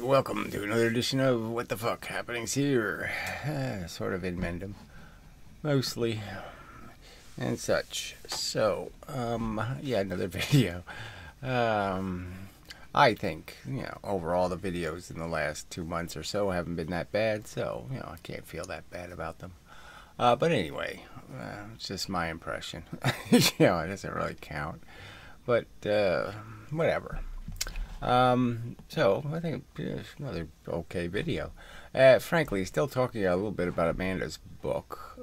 welcome to another edition of What the Fuck Happenings Here. Sort of inmendham, mostly, and such. So, yeah, another video. I think, overall the videos in the last 2 months or so haven't been that bad, so, I can't feel that bad about them. But anyway, it's just my impression. It doesn't really count. But, whatever. So I think it's another okay video. Frankly, still talking a little bit about Amanda's book,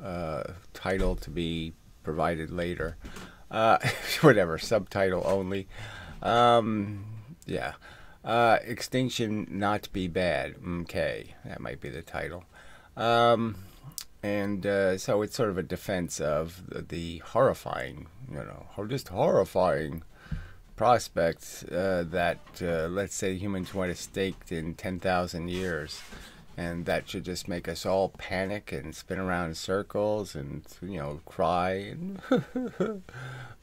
title to be provided later. Whatever, subtitle only. Yeah. Extinction Not Be Bad. Okay, that might be the title. And so it's sort of a defense of the horrifying, just horrifying prospects that, let's say, humans went extinct in 10,000 years, and that should just make us all panic and spin around in circles and, cry and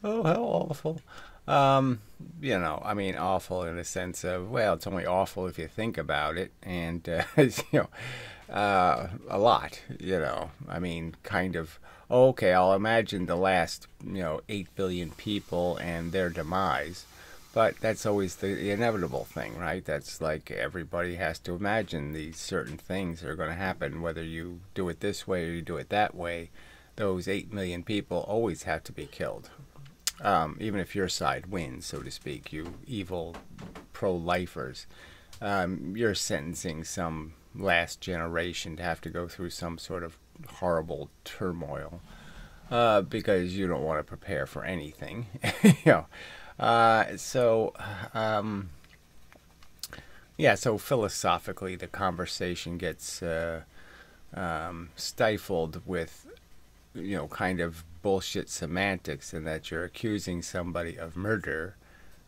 oh, how awful. I mean, awful in the sense of, well, it's only awful if you think about it, and, a lot, I mean, kind of, okay, I'll imagine the last, 8 billion people and their demise, but that's always the inevitable thing, right? That's like everybody has to imagine these certain things are going to happen, whether you do it this way or you do it that way. Those 8 million people always have to be killed. Even if your side wins, so to speak, you evil pro-lifers, you're sentencing some last generation to have to go through some sort of horrible turmoil because you don't want to prepare for anything. Yeah, so philosophically the conversation gets stifled with kind of bullshit semantics, and that you're accusing somebody of murder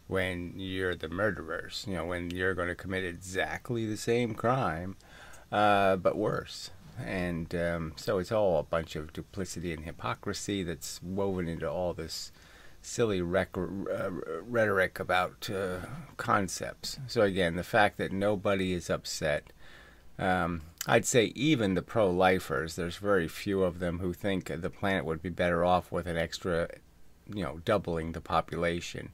when you're the murderers, when you're going to commit exactly the same crime, but worse. And so it's all a bunch of duplicity and hypocrisy that's woven into all this silly rhetoric about concepts. So again, the fact that nobody is upset, I'd say even the pro-lifers, there's very few of them who think the planet would be better off with an extra, doubling the population,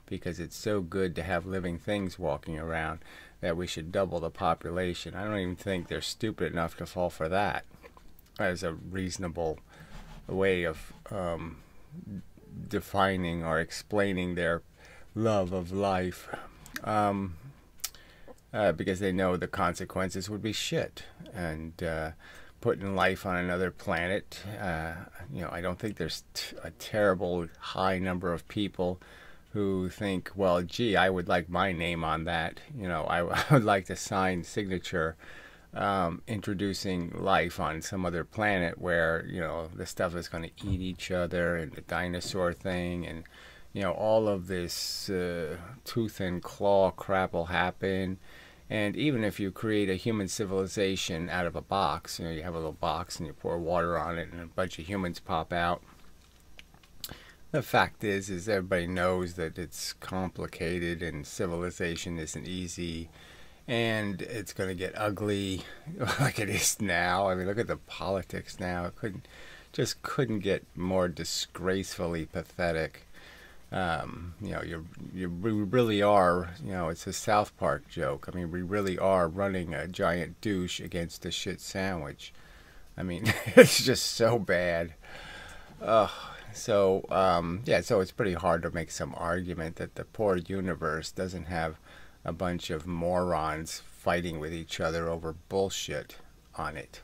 because it's so good to have living things walking around that we should double the population. I don't even think they're stupid enough to fall for that as a reasonable way of defining or explaining their love of life, because they know the consequences would be shit. And putting life on another planet, I don't think there's a terrible high number of people who think, well, gee, I would like my name on that. I would like to sign signature introducing life on some other planet where, the stuff is going to eat each other, and the dinosaur thing, and, all of this tooth and claw crap will happen. And even if you create a human civilization out of a box, you have a little box and you pour water on it and a bunch of humans pop out. The fact is everybody knows that it's complicated and civilization isn't easy, and it's going to get ugly like it is now. I mean, look at the politics now. It couldn't get more disgracefully pathetic. We really are, it's a South Park joke. I mean, we really are running a giant douche against a shit sandwich. I mean, it's just so bad. So it's pretty hard to make some argument that the poor universe doesn't have a bunch of morons fighting with each other over bullshit on it,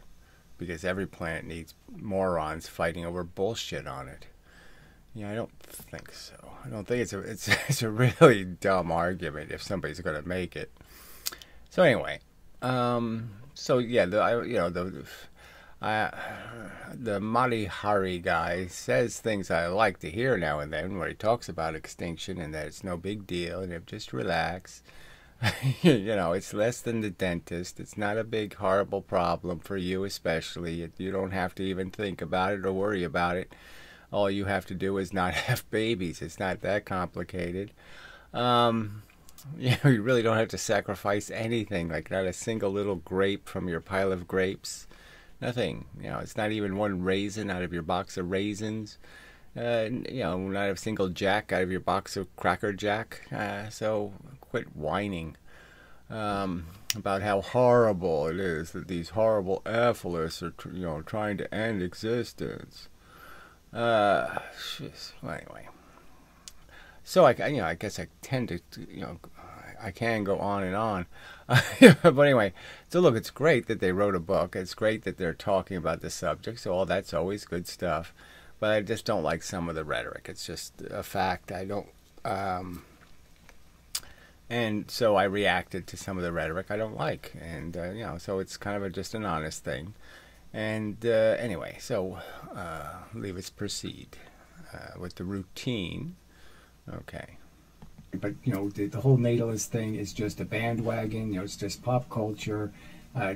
because every planet needs morons fighting over bullshit on it. I don't think so. I don't think it's a really dumb argument if somebody's going to make it. So anyway, the Mari Hari guy says things I like to hear now and then, where he talks about extinction and that it's no big deal and just relax. It's less than the dentist. It's not a big, horrible problem for you especially. You don't have to even think about it or worry about it. All you have to do is not have babies. It's not that complicated. You really don't have to sacrifice anything, like not a single little grape from your pile of grapes. Nothing. It's not even one raisin out of your box of raisins. Not a single jack out of your box of Cracker Jack. So quit whining about how horrible it is that these horrible atheists are, trying to end existence. Well, anyway. So I guess I tend to, I can go on and on. But anyway, so look, it's great that they wrote a book. It's great that they're talking about the subject. So all that's always good stuff. But I just don't like some of the rhetoric. It's just a fact. I don't. And so I reacted to some of the rhetoric I don't like. And, so it's kind of just an honest thing. And anyway, so leave us proceed with the routine. Okay. But, the whole natalist thing is just a bandwagon. It's just pop culture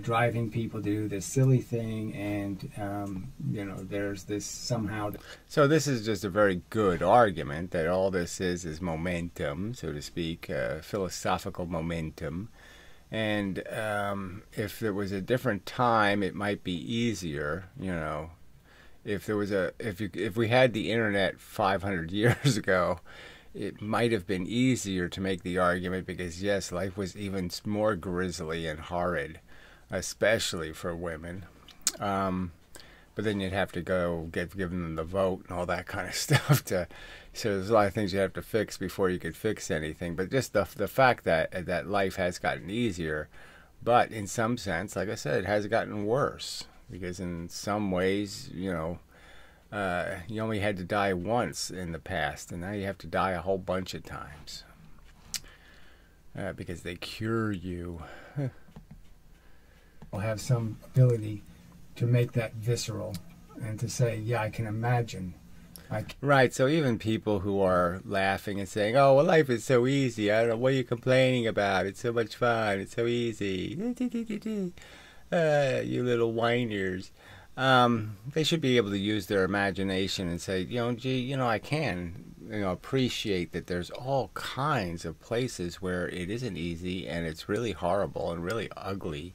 driving people to do this silly thing. And, there's this somehow. So this is just a very good argument that all this is momentum, so to speak, philosophical momentum. And if there was a different time, it might be easier, If there was if we had the internet 500 years ago, it might have been easier to make the argument because, yes, life was even more grisly and horrid, especially for women. But then you'd have to go give them the vote and all that kind of stuff. So there's a lot of things you have to fix before you could fix anything. But just the fact that life has gotten easier, but in some sense, like I said, it has gotten worse. Because in some ways, you only had to die once in the past, and now you have to die a whole bunch of times because they cure you. Will have some ability to make that visceral and to say, yeah, I can imagine. Right, so even people who are laughing and saying, oh, well, life is so easy. I don't know, what are you complaining about? It's so much fun. It's so easy. You little whiners. They should be able to use their imagination and say, gee, I can, appreciate that there's all kinds of places where it isn't easy and it's really horrible and really ugly.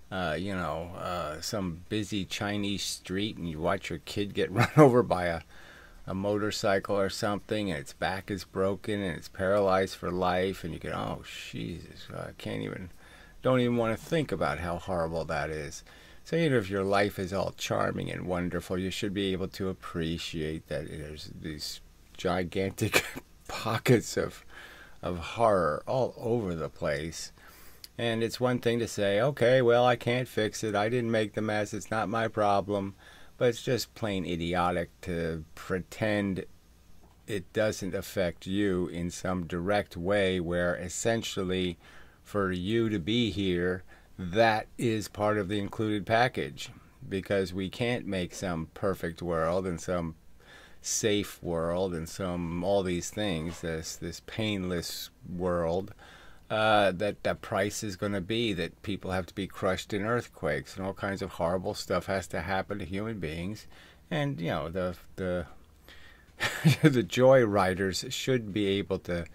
Some busy Chinese street and you watch your kid get run over by a motorcycle or something and its back is broken and it's paralyzed for life and you go, oh, Jesus, I don't even want to think about how horrible that is. So even if your life is all charming and wonderful, you should be able to appreciate that there's these gigantic pockets of horror all over the place. And it's one thing to say, okay, well, I can't fix it. I didn't make the mess. It's not my problem. But it's just plain idiotic to pretend it doesn't affect you in some direct way where essentially for you to be here, that is part of the included package. Because we can't make some perfect world and some safe world and all these things, this painless world. That the price is going to be that people have to be crushed in earthquakes and all kinds of horrible stuff has to happen to human beings, and the the joy riders should be able to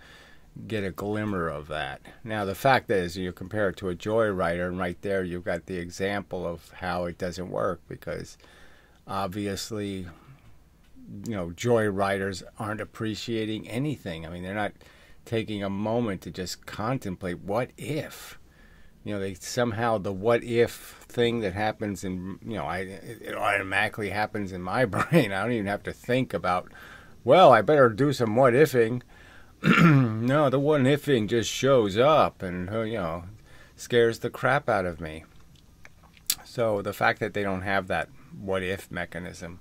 get a glimmer of that. Now the fact is, you compare it to a joy rider, and right there you've got the example of how it doesn't work because obviously, joy riders aren't appreciating anything. I mean, they're not taking a moment to just contemplate what if, they somehow the what if thing that happens in, it automatically happens in my brain. I don't even have to think about, well, I better do some what ifing. No, the what ifing just shows up and, scares the crap out of me. So the fact that they don't have that what if mechanism,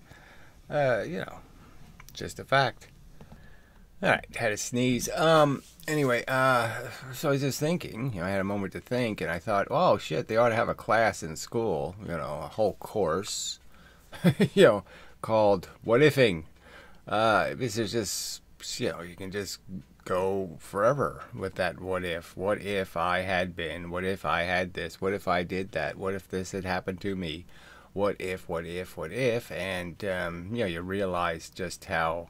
just a fact. All right, had a sneeze. Anyway, so I was just thinking, I had a moment to think, and I thought, oh, shit, they ought to have a class in school, a whole course, called What Ifing. This is just, you can just go forever with that what if. What if I had been? What if I had this? What if I did that? What if this had happened to me? What if, what if, what if? And, you realize just how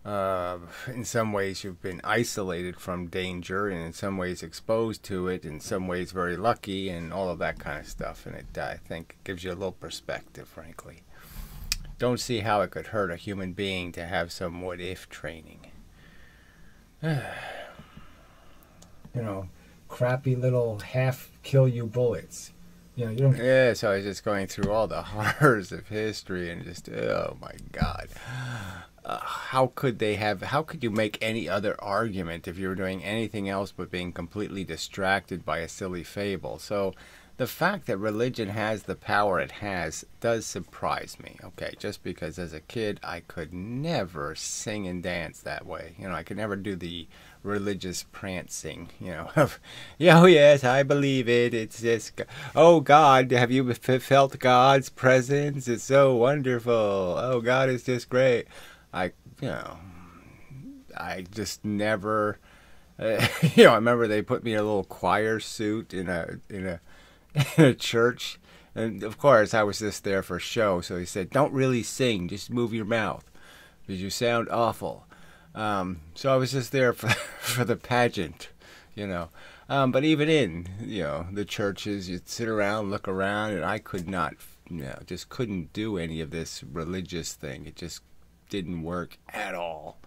In some ways, you've been isolated from danger, and in some ways exposed to it, in some ways very lucky, and all of that kind of stuff. And it, I think, gives you a little perspective, frankly. Don't see how it could hurt a human being to have some what-if training. Crappy little half-kill-you bullets. You don't... Yeah, so I was just going through all the horrors of history and just, oh my God. How could you make any other argument if you were doing anything else but being completely distracted by a silly fable? So the fact that religion has the power it has does surprise me, okay? Just because as a kid I could never sing and dance that way. I could never do the religious prancing, of, oh yes, I believe it. It's just, oh God, have you felt God's presence? It's so wonderful. Oh, God is just great. I just never, I remember they put me in a little choir suit in a church, and of course I was just there for show. So he said, "Don't really sing, just move your mouth, because you sound awful." So I was just there for the pageant, But even in the churches, you'd sit around, look around, and I could not, just couldn't do any of this religious thing. It just didn't work at all.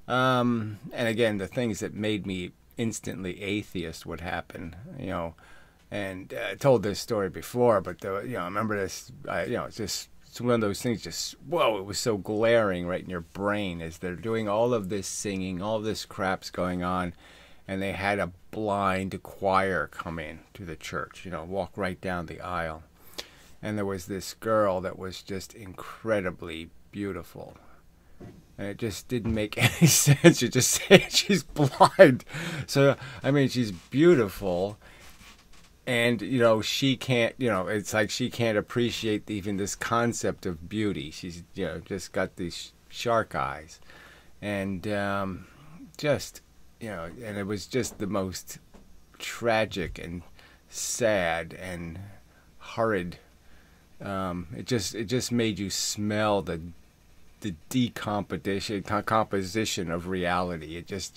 And again, the things that made me instantly atheist would happen, And I told this story before, but I remember this. It's one of those things. Just whoa! It was so glaring right in your brain as they're doing all of this singing, all this crap's going on, and they had a blind choir come in to the church. Walk right down the aisle, and there was this girl that was just incredibly beautiful. And it just didn't make any sense. You just say she's blind. So, she's beautiful. And, she can't, it's like she can't appreciate even this concept of beauty. She's, just got these shark eyes. And and it was just the most tragic and sad and horrid. It just made you smell the decomposition of reality. It just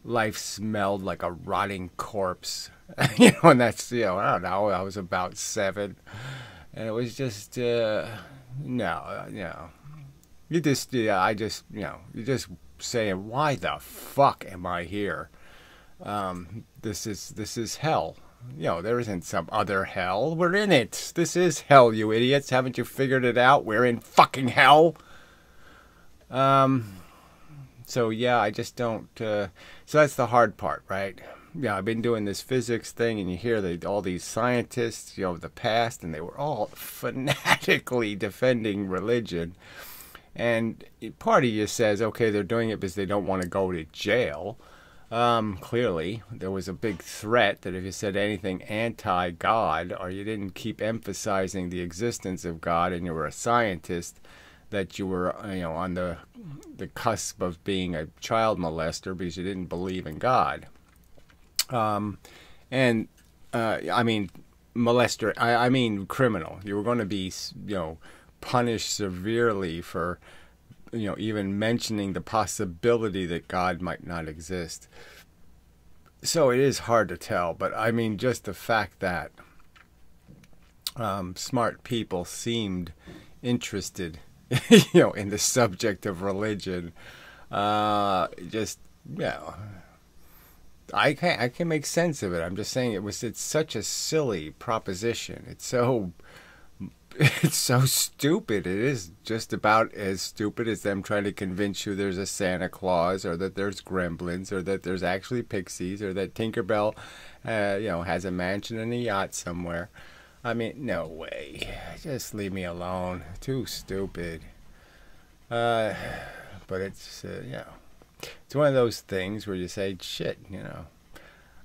life smelled like a rotting corpse. And that's, I don't know, I was about 7, and it was just you just saying, why the fuck am I here? This is hell. There isn't some other hell. We're in it. This is hell, you idiots. Haven't you figured it out? We're in fucking hell. So yeah, I just don't. So that's the hard part, right? I've been doing this physics thing, and you hear all these scientists, of the past, and they were all fanatically defending religion. And part of you says, okay, they're doing it because they don't want to go to jail. Clearly, there was a big threat that if you said anything anti-God, or you didn't keep emphasizing the existence of God, and you were a scientist, that you were, on the cusp of being a child molester because you didn't believe in God. Molester, I mean criminal. You were going to be, punished severely for, even mentioning the possibility that God might not exist. So it is hard to tell, but just the fact that smart people seemed interested, in the subject of religion, I can make sense of it. I'm just saying it's such a silly proposition. It's so stupid. It is just about as stupid as them trying to convince you there's a Santa Claus, or that there's gremlins, or that there's actually pixies, or that Tinkerbell, has a mansion and a yacht somewhere. No way. Just leave me alone. Too stupid. But it's, it's one of those things where you say, shit,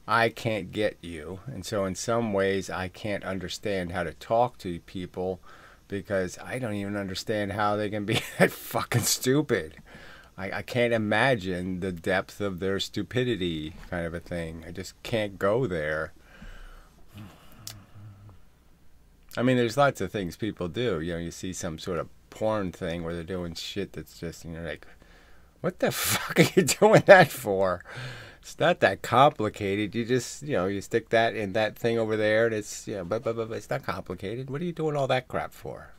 I can't get you. And so in some ways I can't understand how to talk to people, because I don't even understand how they can be that fucking stupid. I can't imagine the depth of their stupidity, kind of a thing. I just can't go there. There's lots of things people do. You see some sort of porn thing where they're doing shit that's just, and you're like, what the fuck are you doing that for? It's not that complicated. You just, you stick that in that thing over there, and it's, but it's not complicated. What are you doing all that crap for?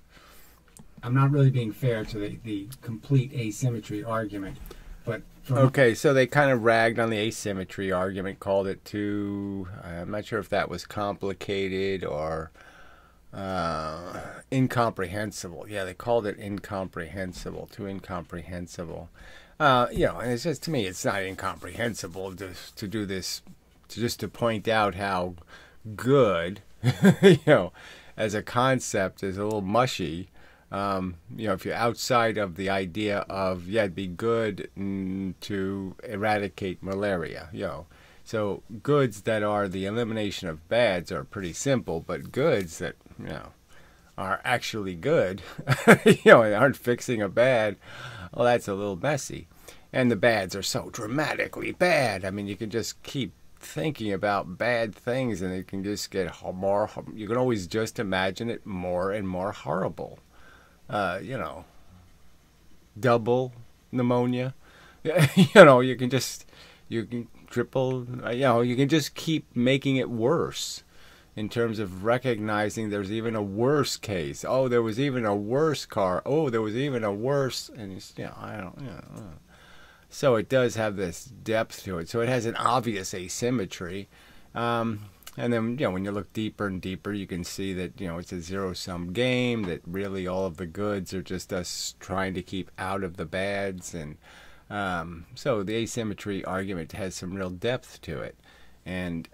I'm not really being fair to the complete asymmetry argument, but okay, so they kind of ragged on the asymmetry argument, called it too. I'm not sure if that was complicated or incomprehensible. Yeah, they called it incomprehensible, too incomprehensible. And it's just, to me, it's not incomprehensible to do this, to point out how good, as a concept is a little mushy. If you're outside of the idea of, it'd be good to eradicate malaria, So goods that are the elimination of bads are pretty simple, but goods that, are actually good, aren't fixing a bad, well, that's a little messy. And the bads are so dramatically bad. I mean, you can just keep thinking about bad things and it can just get more, you can always just imagine it more and more horrible. Double pneumonia. You can triple, you can just keep making it worse in terms of recognizing there's even a worse case. Oh, there was even a worse car. Oh, there was even a worse, and it's, So it does have this depth to it. So it has an obvious asymmetry. And then, when you look deeper and deeper, you can see that, it's a zero-sum game, that really all of the goods are just us trying to keep out of the bads. And so the asymmetry argument has some real depth to it. And,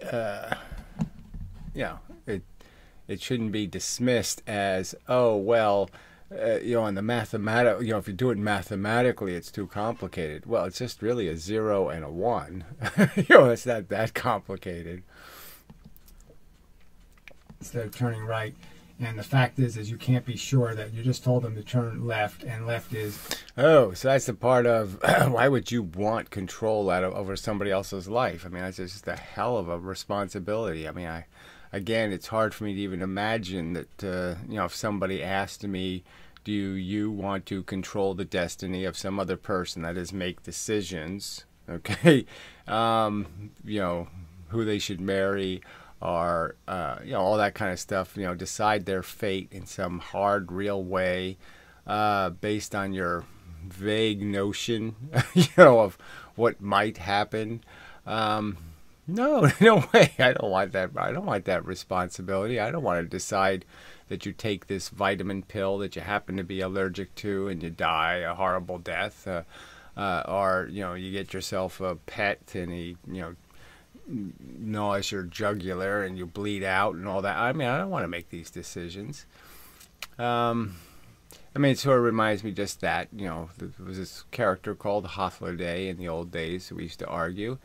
it shouldn't be dismissed as, oh, well, on the mathematical, if you do it mathematically, it's too complicated. Well, it's just really a 0 and a 1. It's not that complicated. Instead of turning right, and the fact is you can't be sure that you just told them to turn left, and left is. Oh, so that's the part of why would you want control over somebody else's life? I mean, that's just a hell of a responsibility. I mean, again, it's hard for me to even imagine that, if somebody asked me, do you want to control the destiny of some other person, that is, make decisions, okay, who they should marry, or, all that kind of stuff, decide their fate in some hard, real way, based on your vague notion, of what might happen. No, no way. I don't want that. I don't want that responsibility. I don't want to decide that you take this vitamin pill that you happen to be allergic to and you die a horrible death, or you get yourself a pet and he gnaws your jugular and you bleed out and all that. I mean, I don't want to make these decisions. It sort of reminds me just that there was this character called Holiday in the old days. We used to argue.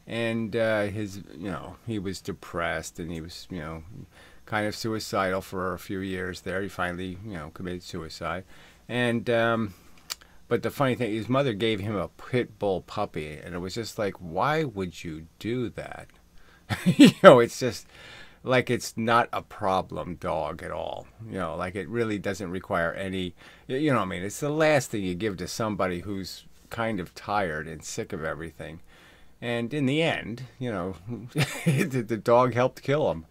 And he was depressed, and he was, kind of suicidal for a few years there. He finally, committed suicide. And, but the funny thing, his mother gave him a pit bull puppy, and it was just like, why would you do that? It's just like it's not a problem dog at all. Like it really doesn't require any, it's the last thing you give to somebody who's kind of tired and sick of everything. And in the end, the dog helped kill him.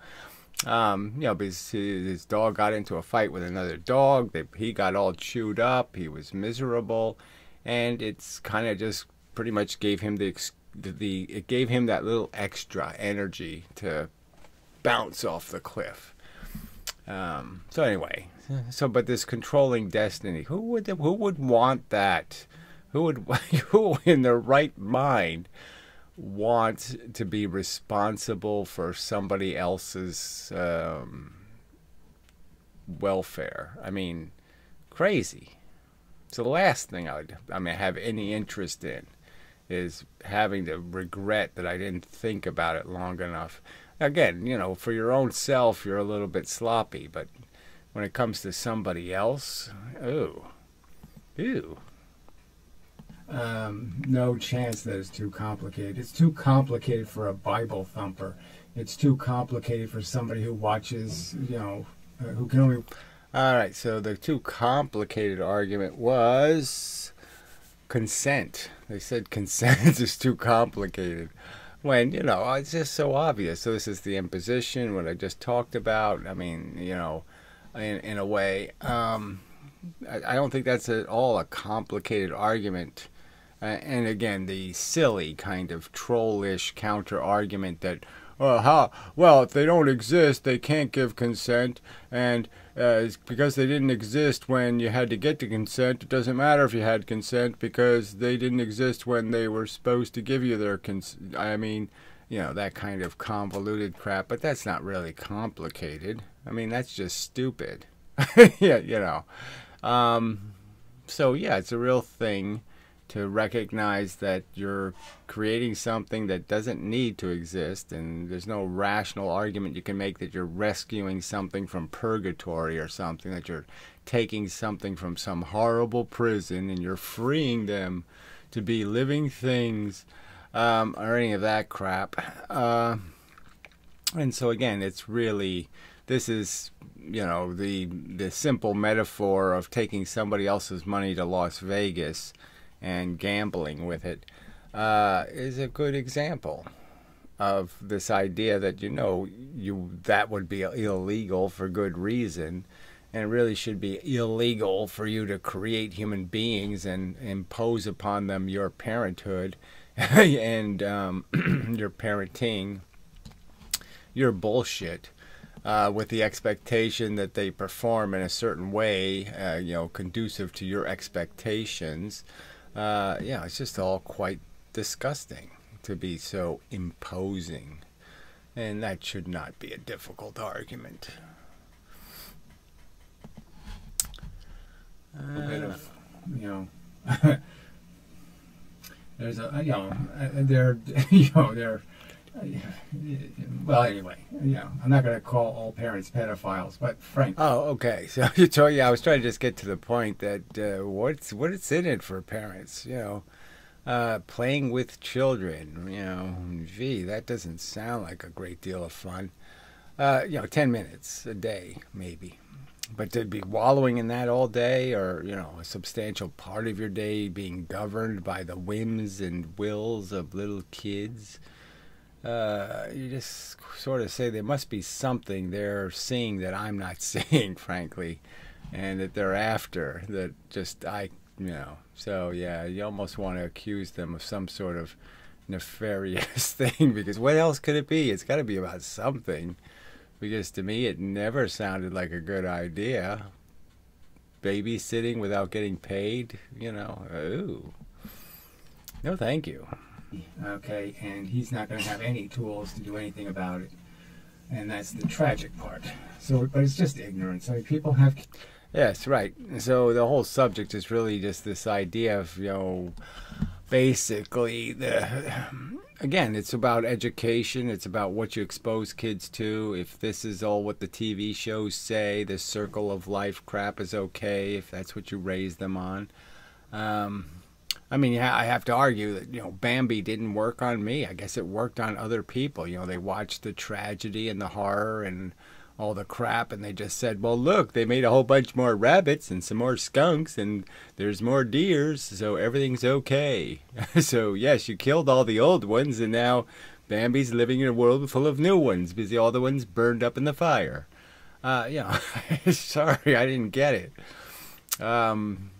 Because his dog got into a fight with another dog. He got all chewed up. He was miserable, and it's kind of just pretty much gave him it gave him that little extra energy to bounce off the cliff. So anyway, but this controlling destiny, who would want that? Who in their right mind want to be responsible for somebody else's welfare? I mean, crazy. So the last thing I have any interest in is having to regret that I didn't think about it long enough. Again, for your own self, you're a little bit sloppy, but when it comes to somebody else, ew. No chance that it's too complicated. It's too complicated for a Bible thumper. It's too complicated for somebody who watches, who can only... All right, so the too complicated argument was consent. They said consent is too complicated. When, it's just so obvious. So this is the imposition, what I just talked about. I mean, in a way, I don't think that's at all a complicated argument. And again, the silly kind of trollish counter argument that, well, if they don't exist, they can't give consent, and because they didn't exist when you had to get the consent, it doesn't matter if you had consent because they didn't exist when they were supposed to give you their consent. I mean, that kind of convoluted crap, but that's not really complicated. I mean, that's just stupid. Yeah. So yeah, it's a real thing to recognize that you're creating something that doesn't need to exist, and there's no rational argument you can make that you're rescuing something from purgatory or something, that you're taking something from some horrible prison and you're freeing them to be living things, or any of that crap. And so again, it's really, this is, the simple metaphor of taking somebody else's money to Las Vegas and gambling with it, is a good example of this idea that that would be illegal for good reason, and it really should be illegal for you to create human beings and impose upon them your parenthood and your parenting, your bullshit, with the expectation that they perform in a certain way, conducive to your expectations. It's just all quite disgusting to be so imposing, and that should not be a difficult argument. A bit of, there's they're, well, anyway, I'm not going to call all parents pedophiles, but frankly. Oh, okay. So I was trying to just get to the point that what's in it for parents, playing with children, that doesn't sound like a great deal of fun. 10 minutes a day, maybe. But to be wallowing in that all day, or, a substantial part of your day being governed by the whims and wills of little kids, you just sort of say there must be something they're seeing that I'm not seeing, frankly, and that they're after that so yeah, you almost want to accuse them of some sort of nefarious thing, because what else could it be? It's got to be about something, because to me it never sounded like a good idea. Babysitting without getting paid, ooh. No, thank you. Okay, and he's not going to have any tools to do anything about it, and that's the tragic part. So, but it's just ignorance. I mean, people have. Yes, right. So the whole subject is really just this idea of, basically again, it's about education. It's about what you expose kids to. If this is all what the TV shows say, this circle of life crap is okay, if that's what you raise them on. I mean, I have to argue that, Bambi didn't work on me. I guess it worked on other people. They watched the tragedy and the horror and all the crap, and they just said, well, look, they made a whole bunch more rabbits and some more skunks, and there's more deers, so everything's okay. So, yes, you killed all the old ones, and now Bambi's living in a world full of new ones because all the ones burned up in the fire. Sorry, I didn't get it. And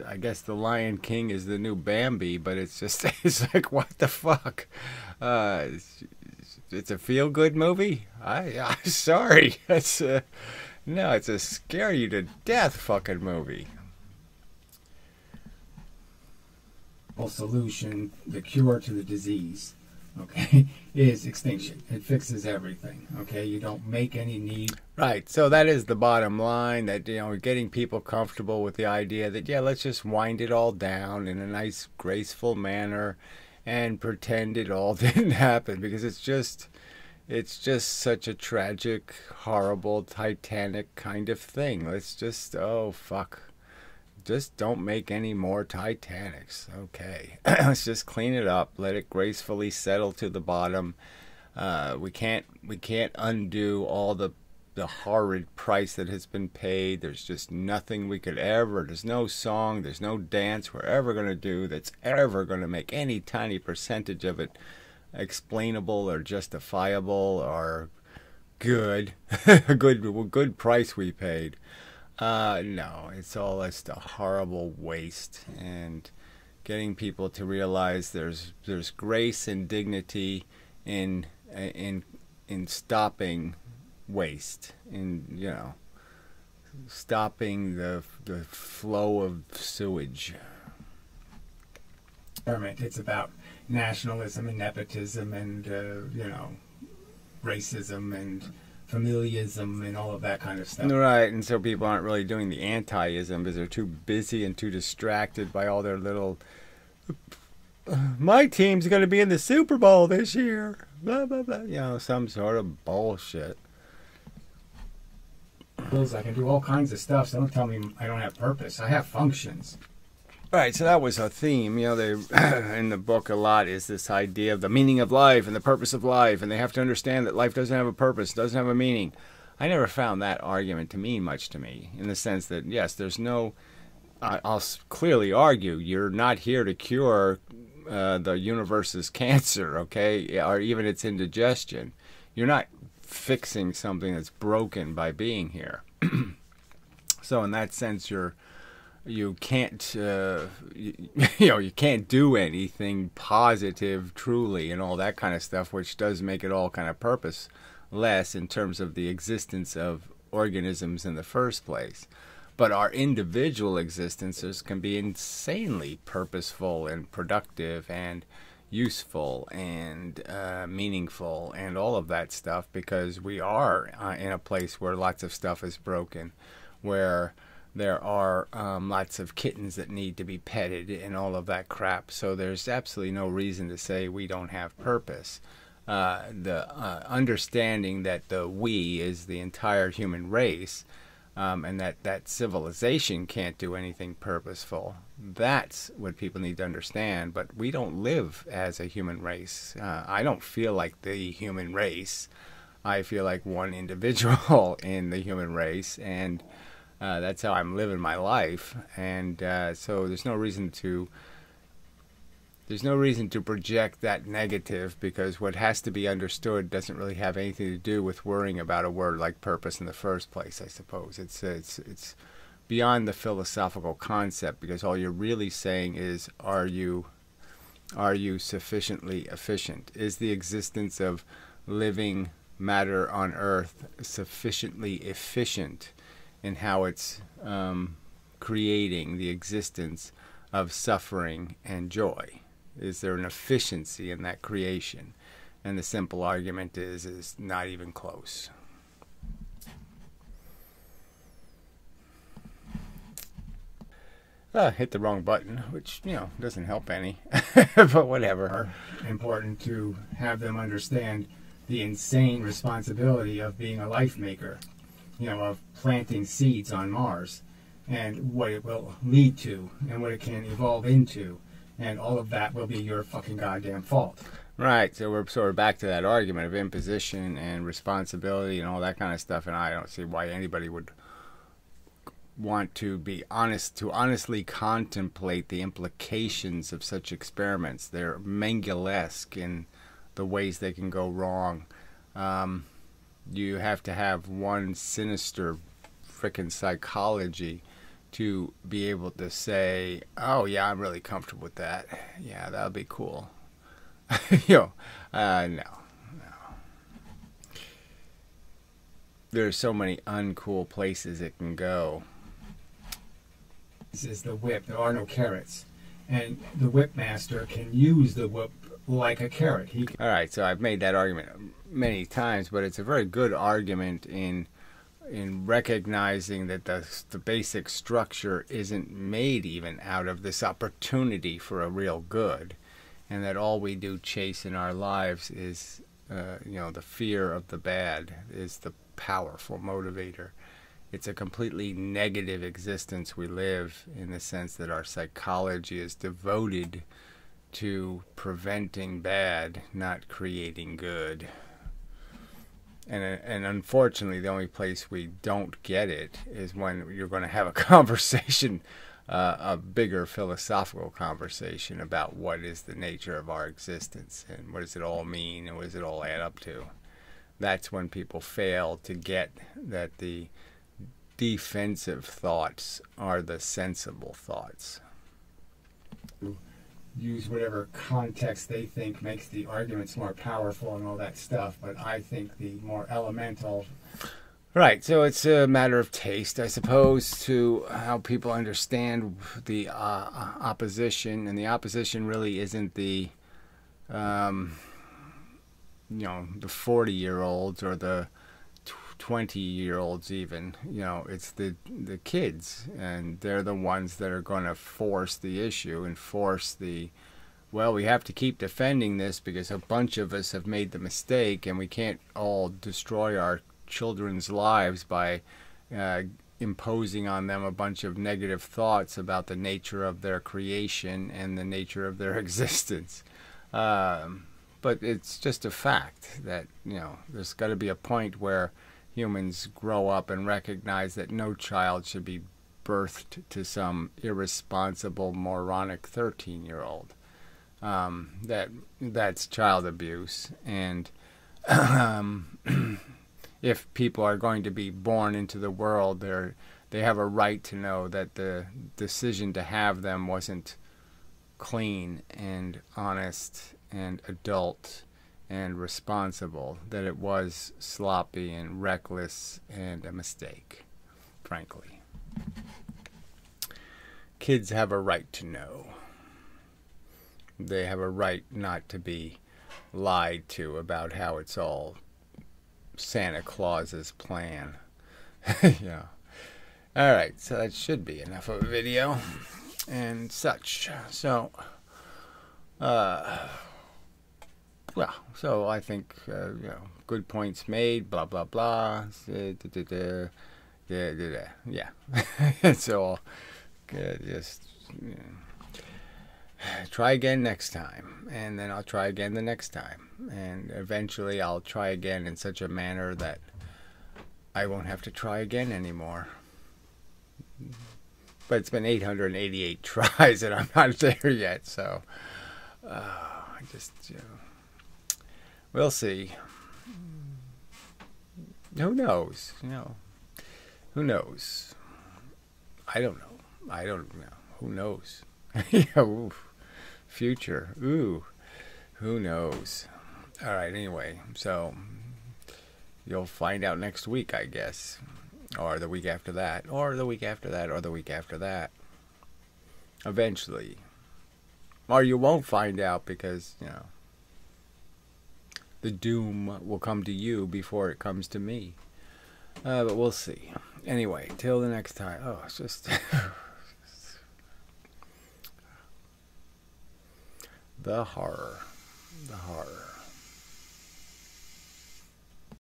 I guess the Lion King is the new Bambi, but it's like, what the fuck? It's a feel-good movie? I'm sorry. It's a scare you to death fucking movie. Solution, the cure to the disease, okay, is extinction. It fixes everything, okay? You don't make any need. Right, so that is the bottom line, that, getting people comfortable with the idea that, let's just wind it all down in a nice, graceful manner and pretend it all didn't happen, because it's just such a tragic, horrible, Titanic kind of thing. Let's just, oh, fuck. Just don't make any more Titanics. Okay. Let's just clean it up. Let it gracefully settle to the bottom. We can't undo all the the horrid price that has been paid. There's just nothing we could ever, there's no song, there's no dance we're ever going to do that's ever going to make any tiny percentage of it explainable or justifiable or good. A good price we paid. No, it's all just a horrible waste. And getting people to realize there's grace and dignity in stopping waste, in stopping the flow of sewage. It's about nationalism and nepotism and racism and familialism and all of that kind of stuff. Right, and so people aren't really doing the anti-ism because they're too busy and too distracted by all their little, my team's going to be in the Super Bowl this year, blah, blah, blah, some sort of bullshit. I can do all kinds of stuff, so don't tell me I don't have purpose. I have functions. Right, so that was a theme, they in the book a lot is this idea of the meaning of life and the purpose of life, and they have to understand that life doesn't have a purpose, doesn't have a meaning. I never found that argument to mean much to me, in the sense that, yes, there's no, I'll clearly argue, you're not here to cure the universe's cancer, okay, or even its indigestion. You're not fixing something that's broken by being here. So in that sense, you can't you can't do anything positive truly and all that kind of stuff, which does make it all kind of purposeless in terms of the existence of organisms in the first place. But our individual existences can be insanely purposeful and productive and useful and meaningful and all of that stuff, because we are in a place where lots of stuff is broken, where there are lots of kittens that need to be petted and all of that crap. So there's absolutely no reason to say we don't have purpose. The understanding that the we is the entire human race, and that civilization can't do anything purposeful. That's what people need to understand. But we don't live as a human race. I don't feel like the human race. I feel like one individual in the human race, and that's how I'm living my life. And so there's no reason to project that negative, because what has to be understood doesn't really have anything to do with worrying about a word like purpose in the first place, I suppose. It's beyond the philosophical concept, because all you're really saying is, are you sufficiently efficient? Is the existence of living matter on Earth sufficiently efficient in how it's creating the existence of suffering and joy? Is there an efficiency in that creation? And the simple argument is not even close. Hit the wrong button, which, doesn't help any. But whatever. Important to have them understand the insane responsibility of being a life maker, of planting seeds on Mars, and what it will lead to, and what it can evolve into. And all of that will be your fucking goddamn fault. Right, so we're sort of back to that argument of imposition and responsibility and all that kind of stuff, and I don't see why anybody would want to be honest, to honestly contemplate the implications of such experiments. They're Mengelesque in the ways they can go wrong. You have to have one sinister frickin' psychology to be able to say, oh yeah, I'm really comfortable with that. Yeah, that'll be cool. No. There's so many uncool places it can go. This is the whip. There are no carrots. And the whip master can use the whip like a carrot. All right, so I've made that argument many times, but it's a very good argument in recognizing that the basic structure isn't made even out of this opportunity for a real good, and that all we do chase in our lives is the fear of the bad is the powerful motivator. It's a completely negative existence we live, in the sense that our psychology is devoted to preventing bad, not creating good. And unfortunately, the only place we don't get it is when you're going to have a conversation, a bigger philosophical conversation about what is the nature of our existence and what does it all mean and what does it all add up to. That's when people fail to get that the defensive thoughts are the sensible thoughts. Use whatever context they think makes the arguments more powerful and all that stuff, but I think the more elemental... Right, so it's a matter of taste, I suppose, to how people understand the opposition, and the opposition really isn't the, the 40-year-olds or the 20-year-olds even. It's the kids, and they're the ones that are going to force the issue and force well, we have to keep defending this because a bunch of us have made the mistake, and we can't all destroy our children's lives by imposing on them a bunch of negative thoughts about the nature of their creation and the nature of their existence. But it's just a fact that, there's got to be a point where humans grow up and recognize that no child should be birthed to some irresponsible, moronic 13-year-old. That's child abuse. And if people are going to be born into the world, they have a right to know that the decision to have them wasn't clean and honest and adult and responsible, that it was sloppy and reckless and a mistake, frankly. Kids have a right to know. They have a right not to be lied to about how it's all Santa Claus's plan. Yeah. All right, so that should be enough of a video and such. So, so I think, good points made, blah, blah, blah. Yeah. It's all good. Just try again next time. And then I'll try again the next time. And eventually I'll try again in such a manner that I won't have to try again anymore. But it's been 888 tries and I'm not there yet, so I just, we'll see. Who knows? Who knows? I don't know. Who knows? Yeah, future. Ooh, who knows? All right, anyway, so you'll find out next week, I guess. Or the week after that. Or the week after that. Or the week after that. Eventually. Or you won't find out because, the doom will come to you before it comes to me. But we'll see. Anyway, till the next time. Oh, it's just... the horror. The horror.